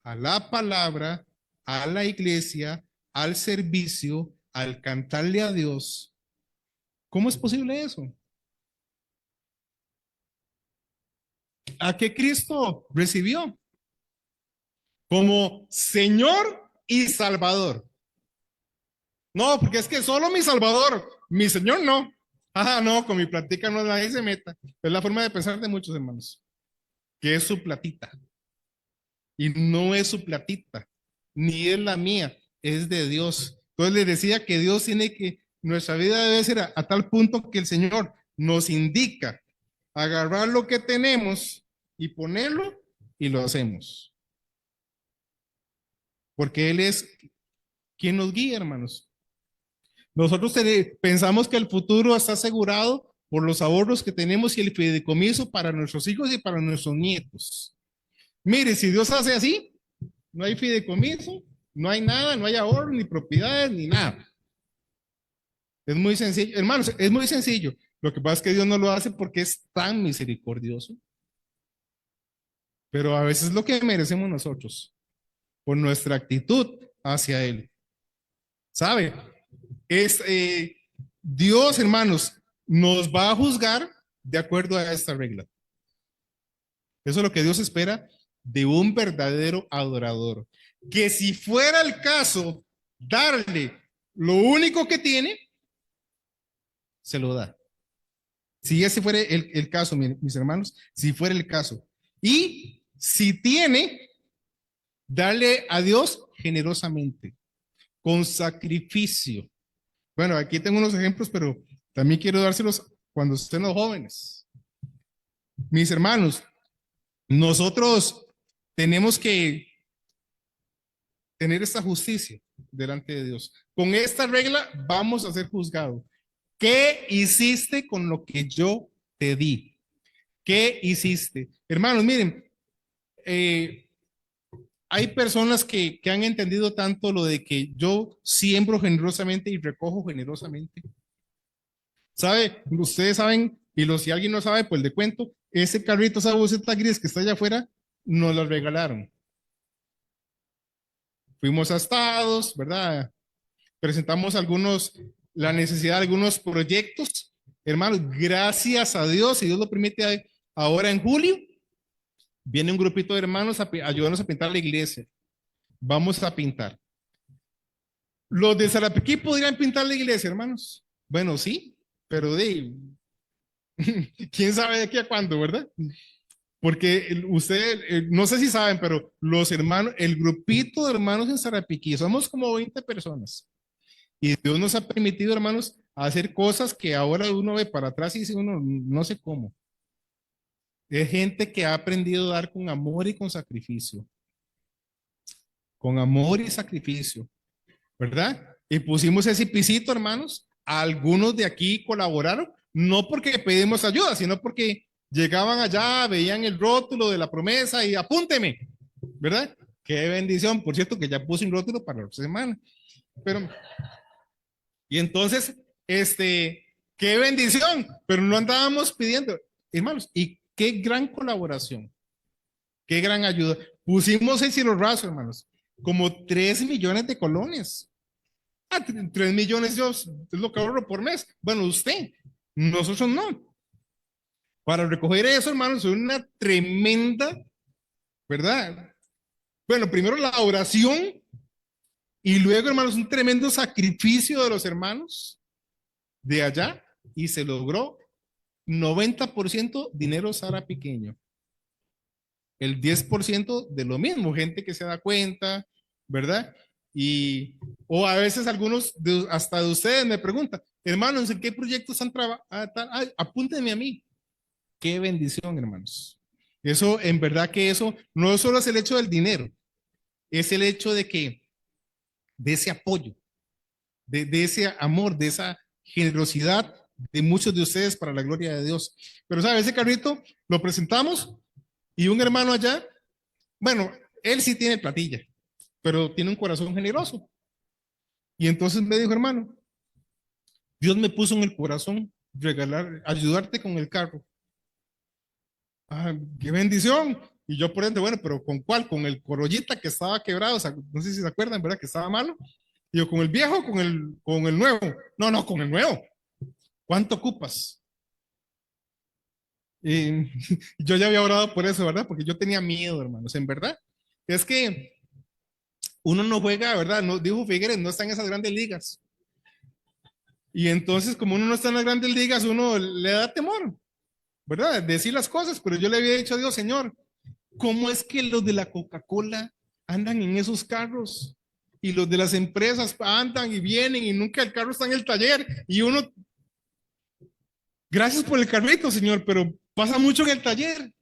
a la palabra, a la iglesia, al servicio, al cantarle a Dios. ¿Cómo es posible eso? ¿A qué Cristo recibió? Como Señor y Salvador. No, porque es que solo mi Salvador, mi Señor no. Ah, no, con mi platica no nadie se meta. Es la forma de pensar de muchos hermanos, que es su platita. Y no es su platita, ni es la mía, es de Dios. Entonces les decía que Dios tiene que, nuestra vida debe ser a tal punto que el Señor nos indica agarrar lo que tenemos y ponerlo y lo hacemos. Porque Él es quien nos guía, hermanos. Nosotros pensamos que el futuro está asegurado por los ahorros que tenemos y el fideicomiso para nuestros hijos y para nuestros nietos. Mire, si Dios hace así, no hay fideicomiso, no hay nada, no hay ahorro, ni propiedades, ni nada. Es muy sencillo, hermanos, es muy sencillo. Lo que pasa es que Dios no lo hace porque es tan misericordioso, pero a veces es lo que merecemos nosotros por nuestra actitud hacia Él. ¿Sabe? Es Dios, hermanos, nos va a juzgar de acuerdo a esta regla. Eso es lo que Dios espera de un verdadero adorador. Que si fuera el caso, darle lo único que tiene, se lo da. Si ese fuera el caso, mis hermanos, si fuera el caso. Y si tiene, darle a Dios generosamente, con sacrificio. Bueno, aquí tengo unos ejemplos, pero también quiero dárselos cuando estén los jóvenes. Mis hermanos, nosotros tenemos que tener esta justicia delante de Dios. Con esta regla vamos a ser juzgados. ¿Qué hiciste con lo que yo te di? ¿Qué hiciste? Hermanos, miren, eh, hay personas que han entendido tanto lo de que yo siembro generosamente y recojo generosamente. ¿Sabe? Ustedes saben, y si alguien no sabe, pues le cuento, ese carrito, esa boceta gris que está allá afuera, nos lo regalaron. Fuimos a estados, ¿verdad? Presentamos la necesidad de algunos proyectos. Hermanos, gracias a Dios, si Dios lo permite, ahora en julio, viene un grupito de hermanos a ayudarnos a pintar la iglesia. Vamos a pintar. Los de Sarapiquí podrían pintar la iglesia, hermanos. Bueno, sí, pero quién sabe de aquí a cuándo, ¿verdad? Porque ustedes, no sé si saben, pero los hermanos, el grupito de hermanos en Sarapiquí, somos como 20 personas. Y Dios nos ha permitido, hermanos, hacer cosas que ahora uno ve para atrás y dice uno, no sé cómo. Es gente que ha aprendido a dar con amor y con sacrificio. Con amor y sacrificio, ¿verdad? Y pusimos ese pisito, hermanos. Algunos de aquí colaboraron, no porque pedimos ayuda, sino porque llegaban allá, veían el rótulo de la promesa y apúnteme, ¿verdad? Qué bendición. Por cierto, que ya puse un rótulo para la semana. Pero y entonces, qué bendición, pero no andábamos pidiendo, hermanos, y qué gran colaboración, qué gran ayuda. Pusimos el cielo raso, hermanos, como 3 millones de colones. 3 millones yo, es lo que ahorro por mes. Bueno, usted, nosotros no. Para recoger eso, hermanos, es una tremenda, ¿verdad? Bueno, primero la oración y luego, hermanos, un tremendo sacrificio de los hermanos de allá y se logró 90% dinero Sara pequeño. El 10% de lo mismo, gente que se da cuenta, ¿verdad? Y, o a veces algunos, hasta de ustedes me preguntan, hermanos, ¿en qué proyectos están trabajando? Apúntenme a mí. Qué bendición, hermanos. Eso, en verdad que eso no solo es el hecho del dinero, es el hecho de ese apoyo, de ese amor, de esa generosidad de muchos de ustedes para la gloria de Dios. Pero, ¿sabe? Ese carrito lo presentamos y un hermano allá, bueno, él sí tiene platilla, pero tiene un corazón generoso. Y entonces me dijo, hermano, Dios me puso en el corazón ayudarte con el carro. Ah, qué bendición. Y yo por ende, bueno, pero ¿con cuál? Con el Corollita que estaba quebrado, o sea, no sé si se acuerdan, ¿verdad? Que estaba malo. Y yo, ¿con el viejo o con el nuevo? No, no, con el nuevo. ¿Cuánto ocupas? Y yo ya había orado por eso, ¿verdad? Porque yo tenía miedo, hermanos, en verdad. Es que uno no juega, ¿verdad? No, dijo Figueres, no está en esas grandes ligas. Y entonces, como uno no está en las grandes ligas, uno le da temor, ¿verdad? Decir las cosas, pero yo le había dicho a Dios, Señor, ¿cómo es que los de la Coca-Cola andan en esos carros? Y los de las empresas andan y vienen y nunca el carro está en el taller. Y uno, gracias por el carrito, Señor, pero pasa mucho en el taller.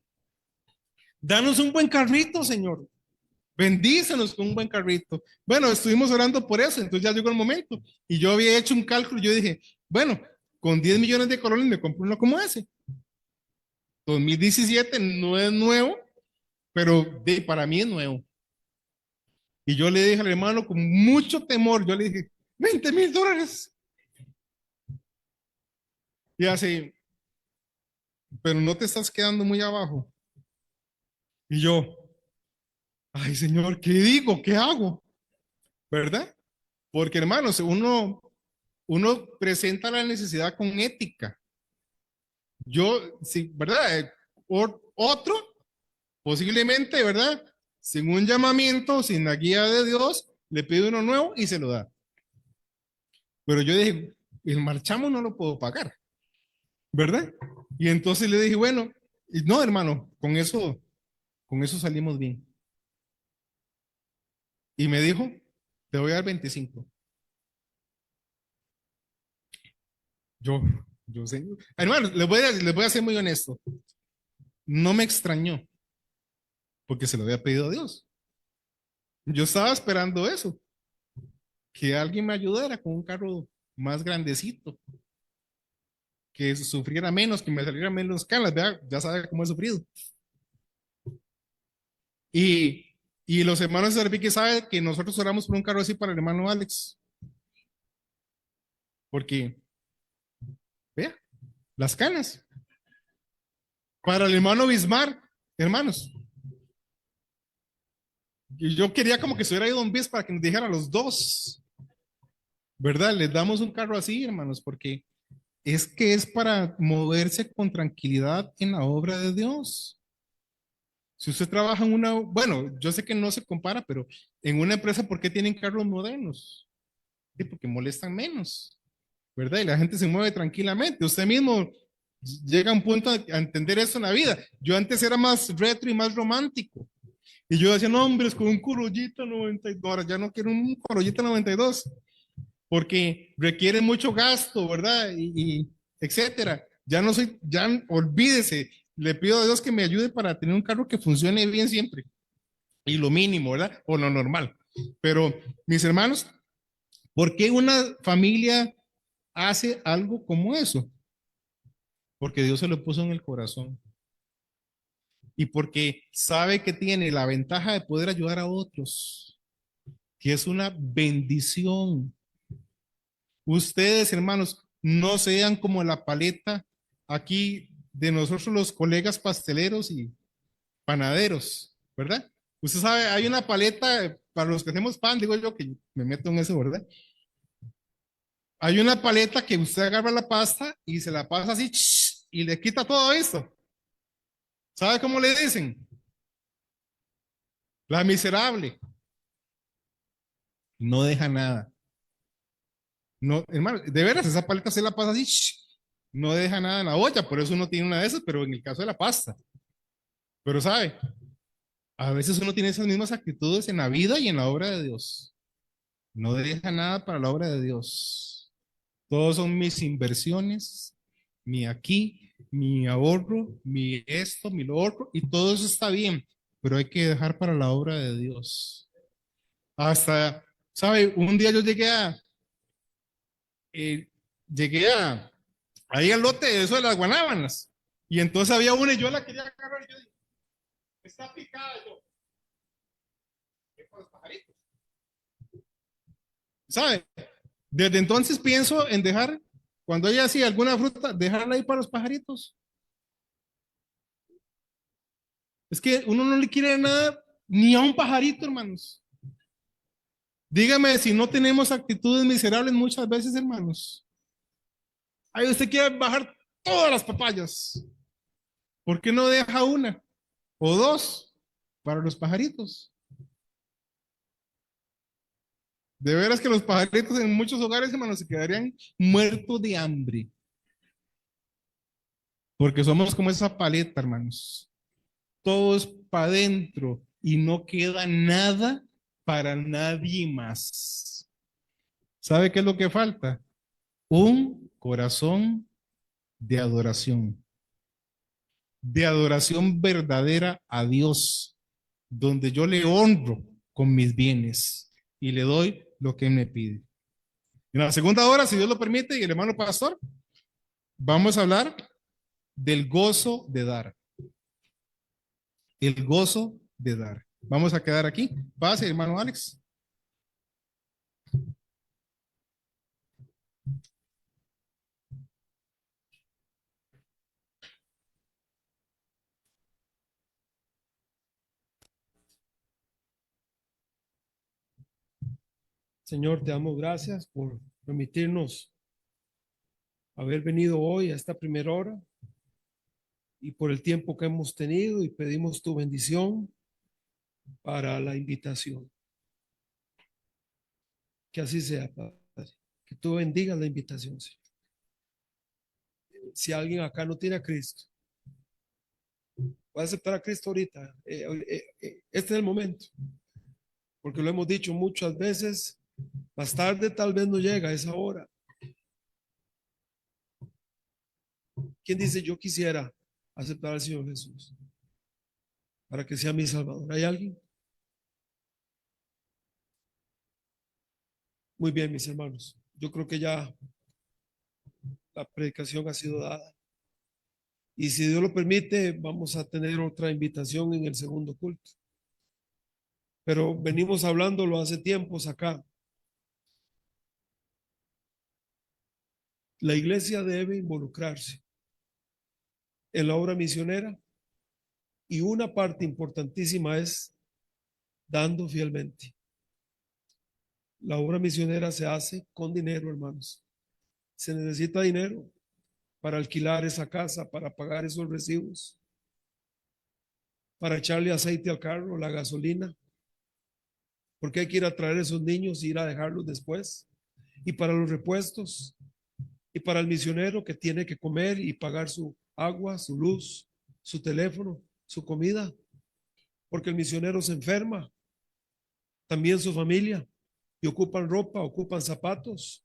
Danos un buen carrito, Señor. Bendícenos con un buen carrito. Bueno, estuvimos orando por eso, entonces ya llegó el momento. Y yo había hecho un cálculo, yo dije, bueno, con 10 millones de colones me compro uno como ese. 2017 no es nuevo, pero para mí es nuevo. Y yo le dije al hermano con mucho temor, yo le dije, $20,000. Y así, pero no te estás quedando muy abajo. Y yo, ay, Señor, ¿qué digo? ¿Qué hago? ¿Verdad? Porque, hermanos, uno presenta la necesidad con ética. Yo, sí, ¿verdad? Otro, posiblemente, ¿verdad? Sin un llamamiento, sin la guía de Dios, le pide uno nuevo y se lo da. Pero yo dije, el marchamo no lo puedo pagar, ¿verdad? Y entonces le dije, bueno, no, hermano, con eso salimos bien. Y me dijo, te voy a dar 25. Yo, yo sé. Hermano, les voy a ser muy honesto. No me extrañó, porque se lo había pedido a Dios. Yo estaba esperando eso, que alguien me ayudara con un carro más grandecito, que sufriera menos, que me saliera menos canas, ¿verdad? Ya sabe cómo he sufrido. Y, y los hermanos de que saben que nosotros oramos por un carro así para el hermano Alex, porque, vea, las canas. Para el hermano Bismar, hermanos, y yo quería como que se hubiera ido un bis para que nos dijera a los dos, ¿verdad? Les damos un carro así, hermanos, porque es que es para moverse con tranquilidad en la obra de Dios. Si usted trabaja en una, bueno, yo sé que no se compara, pero en una empresa, ¿por qué tienen carros modernos? Sí, porque molestan menos, ¿verdad? Y la gente se mueve tranquilamente. Usted mismo llega a un punto a entender eso en la vida. Yo antes era más retro y más romántico. Y yo decía, no, hombre, es con un Corollita 92, ahora ya no quiero un Corollita 92, porque requiere mucho gasto, ¿verdad? Y etcétera. Ya no soy, ya olvídese, le pido a Dios que me ayude para tener un carro que funcione bien siempre, y lo mínimo, ¿verdad? O lo normal. Pero, mis hermanos, ¿por qué una familia hace algo como eso? Porque Dios se lo puso en el corazón y porque sabe que tiene la ventaja de poder ayudar a otros, que es una bendición. Ustedes, hermanos, no sean como la paleta aquí de nosotros los colegas pasteleros y panaderos, ¿verdad? Usted sabe, hay una paleta para los que hacemos pan, digo yo que me meto en eso, ¿verdad? Hay una paleta que usted agarra la pasta y se la pasa así y le quita todo esto. ¿Sabe cómo le dicen? La miserable. No deja nada. No, hermano, de veras, esa paleta se la pasa así, no deja nada en la olla, por eso uno tiene una de esas, pero en el caso de la pasta. Pero sabe, a veces uno tiene esas mismas actitudes en la vida y en la obra de Dios. No deja nada para la obra de Dios. Todos son mis inversiones, mi aquí, mi ahorro, mi esto, mi lo otro, y todo eso está bien, pero hay que dejar para la obra de Dios. Hasta, ¿sabe? Un día yo eh, llegué ahí al lote de eso de las guanábanas, y entonces había una y yo la quería agarrar, y yo dije, está picada, y yo, ¿qué para los pajaritos? ¿Sabe? Desde entonces pienso en dejar, cuando haya así alguna fruta, dejarla ahí para los pajaritos. Es que uno no le quiere nada ni a un pajarito, hermanos. Dígame si no tenemos actitudes miserables muchas veces, hermanos. Ahí usted quiere bajar todas las papayas. ¿Por qué no deja una o dos para los pajaritos? De veras que los pajaritos en muchos hogares, hermanos, se quedarían muertos de hambre. Porque somos como esa paleta, hermanos. Todo es para adentro y no queda nada para nadie más. ¿Sabe qué es lo que falta? Un corazón de adoración verdadera a Dios, donde yo le honro con mis bienes y le doy lo que me pide. En la segunda hora, si Dios lo permite, y el hermano pastor, vamos a hablar del gozo de dar. El gozo de dar. Vamos a quedar aquí. Pase, hermano Alex. Señor, te damos gracias por permitirnos haber venido hoy a esta primera hora y por el tiempo que hemos tenido y pedimos tu bendición para la invitación. Que así sea, Padre. Que tú bendigas la invitación, Señor. Si alguien acá no tiene a Cristo, puede aceptar a Cristo ahorita. Este es el momento, porque lo hemos dicho muchas veces. Más tarde tal vez no llega a esa hora. ¿Quién dice yo quisiera aceptar al Señor Jesús para que sea mi Salvador? ¿Hay alguien? Muy bien, mis hermanos. Yo creo que ya la predicación ha sido dada. Y si Dios lo permite, vamos a tener otra invitación en el segundo culto. Pero venimos hablándolo hace tiempos acá. La iglesia debe involucrarse en la obra misionera y una parte importantísima es dando fielmente. La obra misionera se hace con dinero, hermanos. Se necesita dinero para alquilar esa casa, para pagar esos recibos, para echarle aceite al carro, la gasolina, porque hay que ir a traer a esos niños e ir a dejarlos después. Y para los repuestos, y para el misionero que tiene que comer y pagar su agua, su luz, su teléfono, su comida, porque el misionero se enferma, también su familia, y ocupan ropa, ocupan zapatos.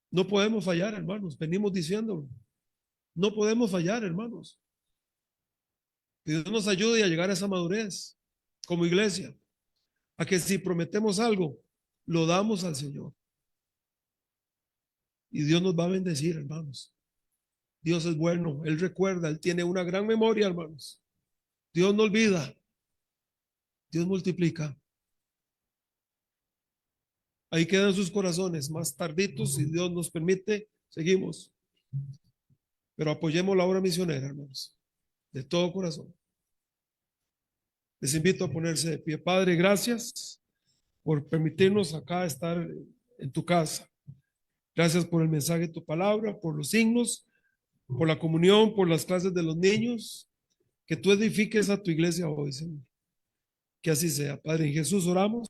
No podemos fallar, hermanos, venimos diciéndolo. No podemos fallar, hermanos. Que Dios nos ayude a llegar a esa madurez como iglesia, a que si prometemos algo, lo damos al Señor. Y Dios nos va a bendecir, hermanos. Dios es bueno, Él recuerda, Él tiene una gran memoria, hermanos. Dios no olvida, Dios multiplica. Ahí quedan sus corazones, más tarditos, si Dios nos permite, seguimos. Pero apoyemos la obra misionera, hermanos, de todo corazón. Les invito a ponerse de pie. Padre, gracias por permitirnos acá estar en tu casa. Gracias por el mensaje de tu palabra, por los signos, por la comunión, por las clases de los niños. Que tú edifiques a tu iglesia hoy, Señor. Que así sea. Padre, en Jesús oramos.